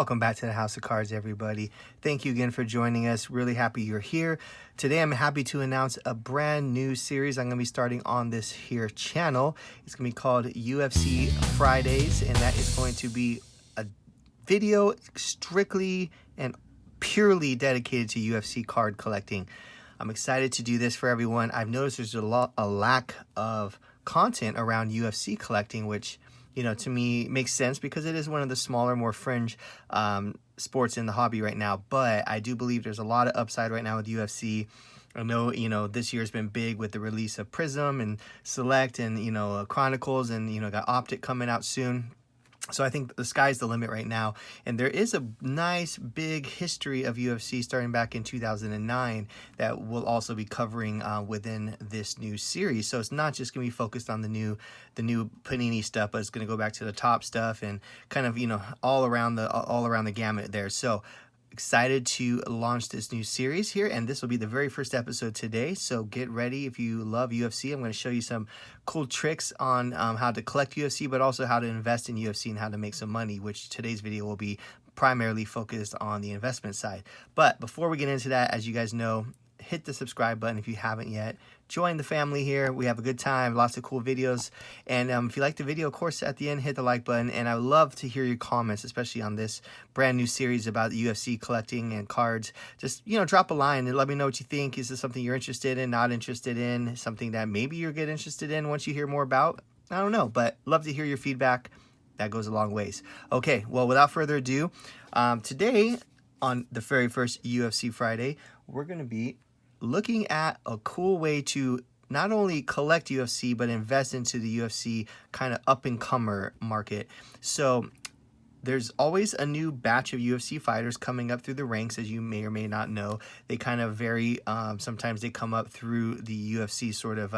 Welcome back to the House of Cards, everybody. Thank you again for joining us. Really happy you're here. Today, I'm happy to announce a brand new series I'm going to be starting on this here channel. It's going to be called UFC Fridays, and that is going to be a video strictly and purely dedicated to UFC card collecting. I'm excited to do this for everyone. I've noticed there's a lack of content around UFC collecting, which, you know, to me makes sense because it is one of the smaller, more fringe sports in the hobby right now. But I do believe there's a lot of upside right now with UFC. I know, you know, this year's been big with the release of Prism and Select and, you know, Chronicles, and, you know, got Optic coming out soon. So I think the sky's the limit right now. And there is a nice big history of UFC starting back in 2009 that we'll also be covering within this new series. So it's not just going to be focused on the new Panini stuff, but it's going to go back to the top stuff and kind of, you know, all around the gamut there. So excited to launch this new series here, and this will be the very first episode today, so get ready. If you love UFC, I'm going to show you some cool tricks on how to collect UFC, but also how to invest in UFC and how to make some money, which today's video will be primarily focused on the investment side. But before we get into that, as you guys know, hit the subscribe button if you haven't yet. Join the family here. We have a good time, lots of cool videos. And if you like the video, of course, at the end, hit the like button. And I would love to hear your comments, especially on this brand new series about UFC collecting and cards. Just, you know, drop a line and let me know what you think. Is this something you're interested in, not interested in, something that maybe you'll get interested in once you hear more about? I don't know, but love to hear your feedback. That goes a long ways. Okay, well, without further ado, today on the very first UFC Friday, we're going to be looking at a cool way to not only collect UFC, but invest into the UFC kind of up-and-comer market. So there's always a new batch of UFC fighters coming up through the ranks, as you may or may not know. They kind of vary. Sometimes they come up through the UFC sort of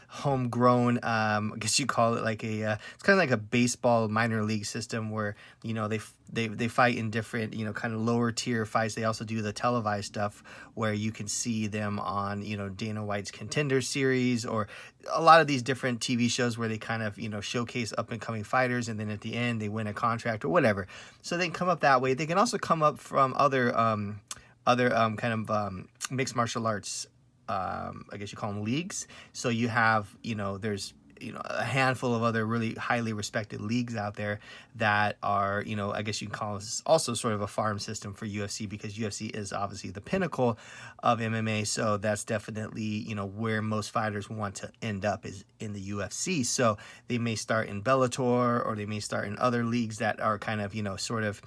homegrown, I guess you call it like a, it's kind of like a baseball minor league system where, you know, they fight in different, you know, kind of lower tier fights. They also do the televised stuff where you can see them on, you know, Dana White's Contender Series or a lot of these different TV shows where they kind of, you know, showcase up and coming fighters, and then at the end they win a contract or whatever. So they can come up that way. They can also come up from other kind of mixed martial arts, I guess you call them leagues. So you have, you know, there's, you know, a handful of other really highly respected leagues out there that are, you know, I guess you can call this also sort of a farm system for UFC, because UFC is obviously the pinnacle of MMA. So that's definitely, you know, where most fighters want to end up, is in the UFC. So they may start in Bellator, or they may start in other leagues that are kind of, you know, sort of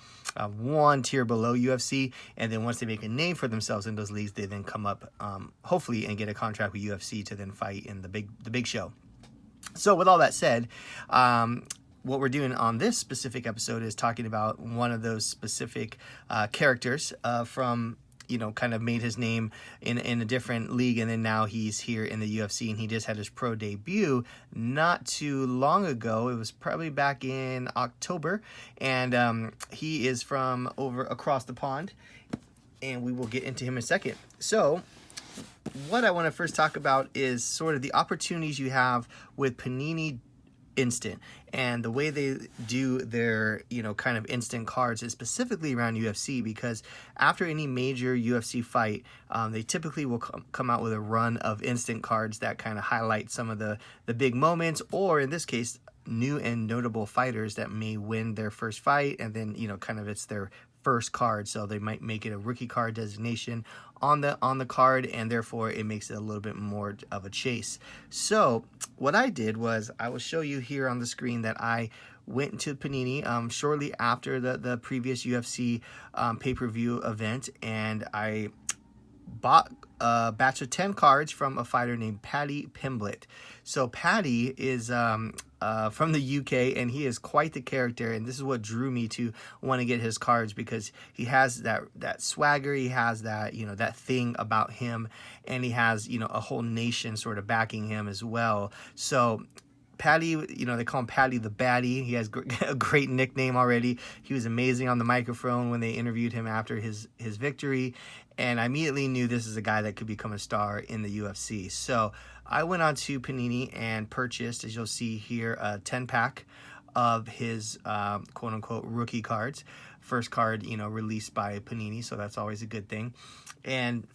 one tier below UFC. And then once they make a name for themselves in those leagues, they then come up, hopefully, and get a contract with UFC to then fight in the big show. So with all that said, what we're doing on this specific episode is talking about one of those specific characters from, you know, kind of made his name in a different league, and then now he's here in the UFC, and he just had his pro debut not too long ago. It was probably back in October, and he is from over across the pond, and we will get into him in a second. So what I want to first talk about is sort of the opportunities you have with Panini Instant and the way they do their, you know, kind of instant cards, is specifically around UFC, because after any major UFC fight, they typically will come out with a run of instant cards that kind of highlight some of the big moments, or in this case, new and notable fighters that may win their first fight, and then, you know, kind of it's their first card, so they might make it a rookie card designation on the card, and therefore it makes it a little bit more of a chase. So what I did was, I will show you here on the screen that I went into Panini shortly after the previous UFC pay-per-view event, and I bought a batch of 10 cards from a fighter named Paddy Pimblett. So Paddy is from the UK, and he is quite the character, and this is what drew me to want to get his cards, because he has that swagger, he has that, you know, that thing about him, and he has, you know, a whole nation sort of backing him as well. So Paddy, you know, they call him Paddy the Baddie. He has a great nickname already. He was amazing on the microphone when they interviewed him after his victory, and I immediately knew this is a guy that could become a star in the UFC. So I went on to Panini and purchased, as you'll see here, a 10-pack of his quote-unquote rookie cards. first card, you know, released by Panini, so that's always a good thing. And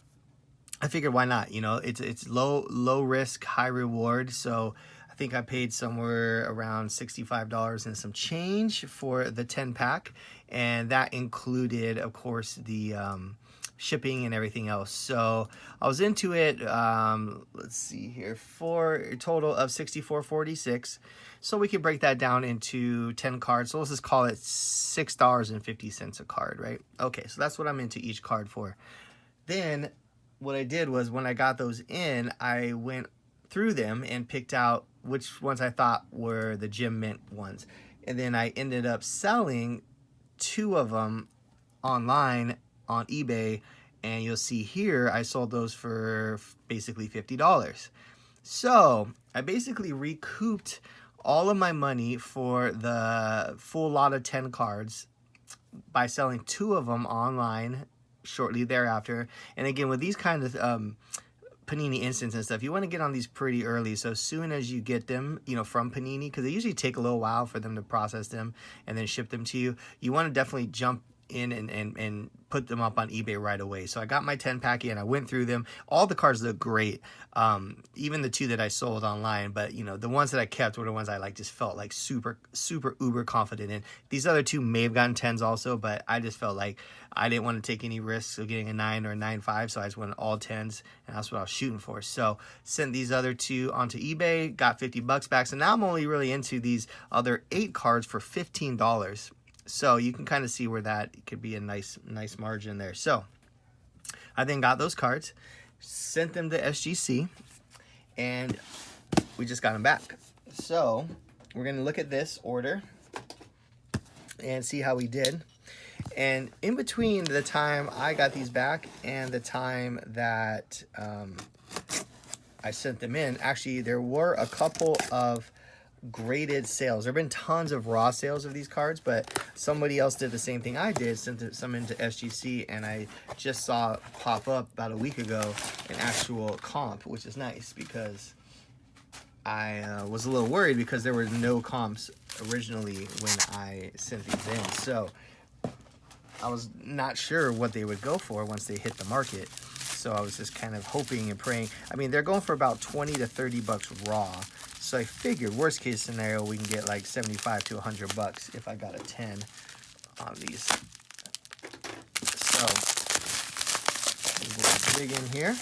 I figured, why not? You know, it's low risk, high reward. So I think I paid somewhere around $65 and some change for the 10-pack, and that included, of course, the shipping and everything else. So I was into it. Let's see here, for a total of $64.46. So we could break that down into 10 cards. So let's just call it $6.50 a card, right? Okay, so that's what I'm into each card for. Then what I did was, when I got those in, I went through them and picked out which ones I thought were the Gem Mint ones. And then I ended up selling 2 of them online on eBay. And you'll see here, I sold those for basically $50. So I basically recouped all of my money for the full lot of 10 cards by selling 2 of them online shortly thereafter. And again, with these kind of Panini instants and stuff, you want to get on these pretty early. So as soon as you get them, you know, from Panini, because they usually take a little while for them to process them and then ship them to you, you want to definitely jump in and put them up on eBay right away. So I got my 10-pack in, I went through them. All the cards look great, even the 2 that I sold online. But you know, the ones that I kept were the ones I like just felt like super uber confident in. These other 2 may have gotten 10s also, but I just felt like I didn't want to take any risks of getting a 9 or a 9.5, so I just went all 10s, and that's what I was shooting for. So sent these other 2 onto eBay, got $50 back. So now I'm only really into these other 8 cards for $15. So you can kind of see where that could be a nice margin there. So I then got those cards, sent them to SGC, and we just got them back. So we're going to look at this order and see how we did. And in between the time I got these back and the time that I sent them in, actually there were a couple of graded sales. There have been tons of raw sales of these cards, but somebody else did the same thing I did, sent some into SGC, and I just saw pop up about a week ago an actual comp, which is nice because I was a little worried because there were no comps originally when I sent these in. So I was not sure what they would go for once they hit the market. So I was just kind of hoping and praying. I mean, they're going for about 20 to 30 bucks raw. So I figured worst case scenario, we can get like 75 to 100 bucks if I got a 10 on these. So we'll dig in here.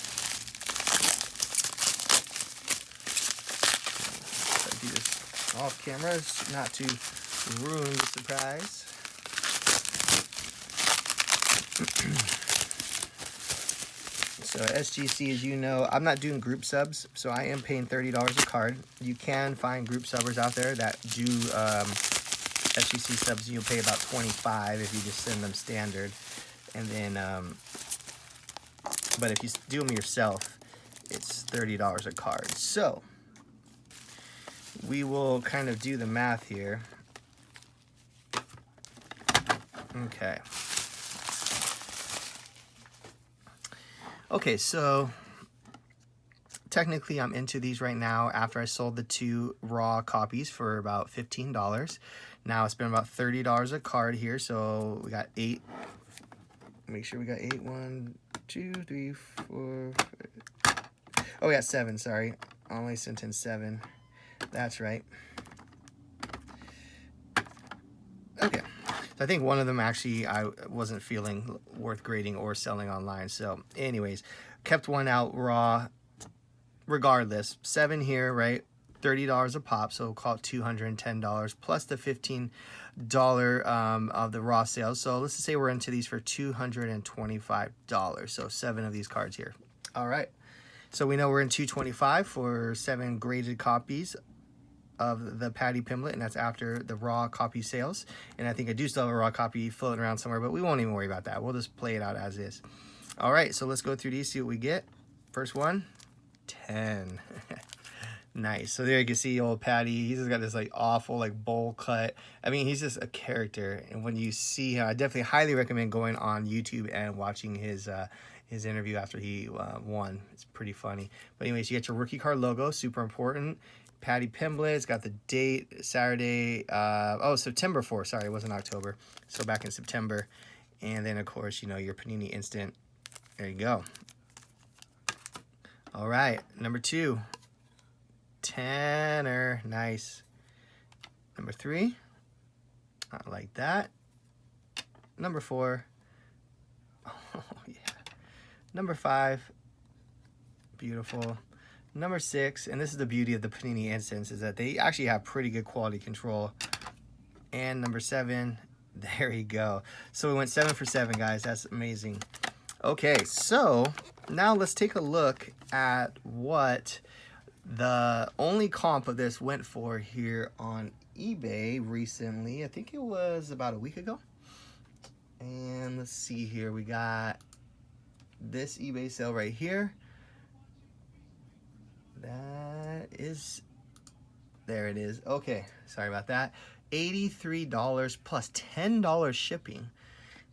I do this off camera not to ruin the surprise. So SGC, as you know, I'm not doing group subs, so I am paying $30 a card. You can find group subbers out there that do SGC subs. You'll pay about $25 if you just send them standard. And then, but if you do them yourself, it's $30 a card. So we will kind of do the math here. Okay. Okay, so technically I'm into these right now after I sold the 2 raw copies for about $15. Now it's been about $30 a card here, so we got 8. Make sure we got 8. 1, 2, 3, 4. Oh, we got 7, sorry. I only sent in 7. That's right. Okay. So I think one of them actually I wasn't feeling worth grading or selling online. So anyways, kept one out raw regardless. 7 here, right? $30 a pop, so we'll call it $210 plus the $15 of the raw sales. So let's just say we're into these for $225. So 7 of these cards here. All right. So we know we're in $225 for 7 graded copies of the Patty Pimblett, and that's after the raw copy sales. And I think I do still have a raw copy floating around somewhere, but we won't even worry about that. We'll just play it out as is. All right, so let's go through these, see what we get. First one, 10. Nice. So there you can see old Patty. He's just got this like awful like bowl cut. I mean, he's just a character. And when you see him, I definitely highly recommend going on YouTube and watching his his interview after he won. It's pretty funny. But anyways, you get your rookie card logo, super important. Patty Pimblett, it's got the date, Saturday, September 4th. Sorry, it wasn't October. So back in September. And then, of course, you know, your Panini Instant. There you go. All right, number 2. Tanner, nice. Number 3, I like that. Number 4, oh yeah. Number 5, beautiful. Number 6, and this is the beauty of the Panini Instants, is that they actually have pretty good quality control. And number 7, there you go. So we went 7 for 7, guys. That's amazing. Okay, so now let's take a look at what the only comp of this went for here on eBay recently. I think it was about a week ago. And let's see here. We got this eBay sale right here. That is, there it is. Okay, sorry about that. $83 plus $10 shipping.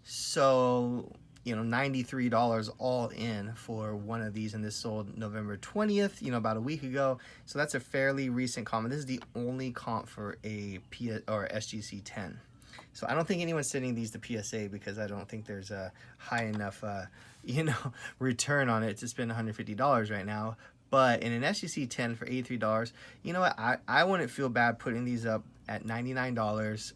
So, you know, $93 all in for one of these, and this sold November 20th, you know, about a week ago. So that's a fairly recent comp. This is the only comp for a SGC 10. So I don't think anyone's sending these to PSA because I don't think there's a high enough, you know, return on it to spend $150 right now. But in an SGC 10 for $83, you know what? I wouldn't feel bad putting these up at $99.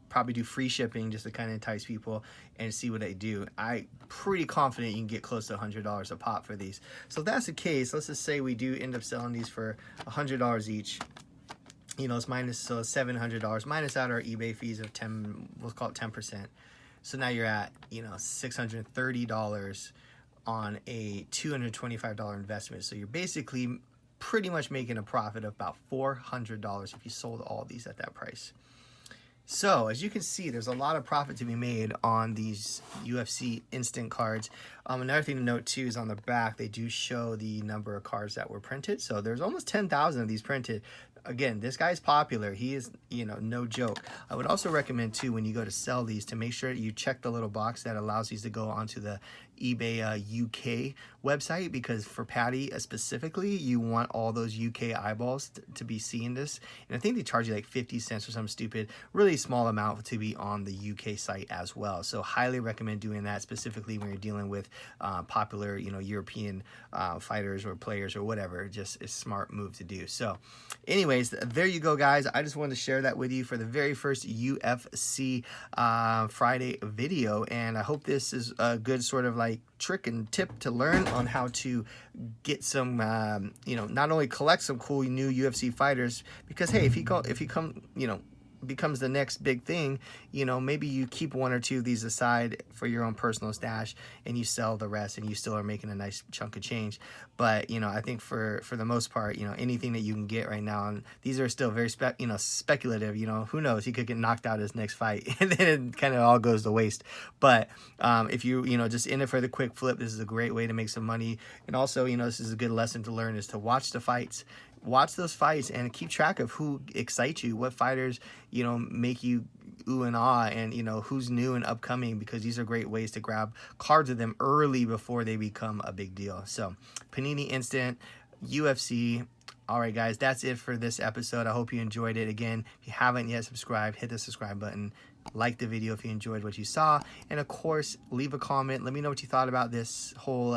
Probably do free shipping just to kind of entice people and see what they do. I'm pretty confident you can get close to $100 a pop for these. So if that's the case, let's just say we do end up selling these for $100 each. You know, it's minus, so $700 minus out our eBay fees of 10, we'll call it 10%. So now you're at, you know, $630 on a $225 investment. So you're basically pretty much making a profit of about $400 if you sold all these at that price. So as you can see, there's a lot of profit to be made on these UFC instant cards. Another thing to note too is on the back, they do show the number of cards that were printed. So there's almost 10,000 of these printed. Again, this guy's popular. He is, you know, no joke. I would also recommend too, when you go to sell these, to make sure you check the little box that allows these to go onto the eBay UK website, because for Patty specifically, you want all those UK eyeballs to be seeing this. And I think they charge you like 50 cents or something stupid, really small amount to be on the UK site as well. So highly recommend doing that, specifically when you're dealing with popular, you know, European fighters or players or whatever. Just a smart move to do. So anyways, there you go, guys. I just wanted to share that with you for the very first UFC Friday video, and I hope this is a good sort of like trick and tip to learn on how to get some you know, not only collect some cool new UFC fighters, because hey, if he come, you know, becomes the next big thing, you know, maybe you keep 1 or 2 of these aside for your own personal stash and you sell the rest, and you still are making a nice chunk of change. But you know, I think for the most part, you know, anything that you can get right now, and these are still very speculative, you know, who knows, he could get knocked out his next fight and then it kind of all goes to waste. But if you know, just in it for the quick flip, this is a great way to make some money. And also, you know, this is a good lesson to learn, is to watch the fights. Watch those fights and keep track of who excites you, what fighters, you know, make you ooh and ah, and you know, who's new and upcoming, because these are great ways to grab cards of them early before they become a big deal. So Panini Instant, UFC. All right, guys, that's it for this episode. I hope you enjoyed it. Again, if you haven't yet subscribed, hit the subscribe button. Like the video if you enjoyed what you saw, and of course, leave a comment. Let me know what you thought about this whole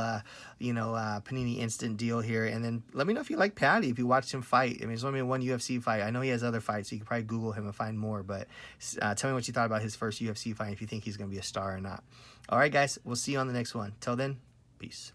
you know, Panini Instant deal here, and then let me know if you like Patty, if you watched him fight. I mean, there's only one UFC fight. I know he has other fights, so you can probably Google him and find more, but tell me what you thought about his first UFC fight, if you think he's going to be a star or not. All right, guys, we'll see you on the next one. Till then, peace.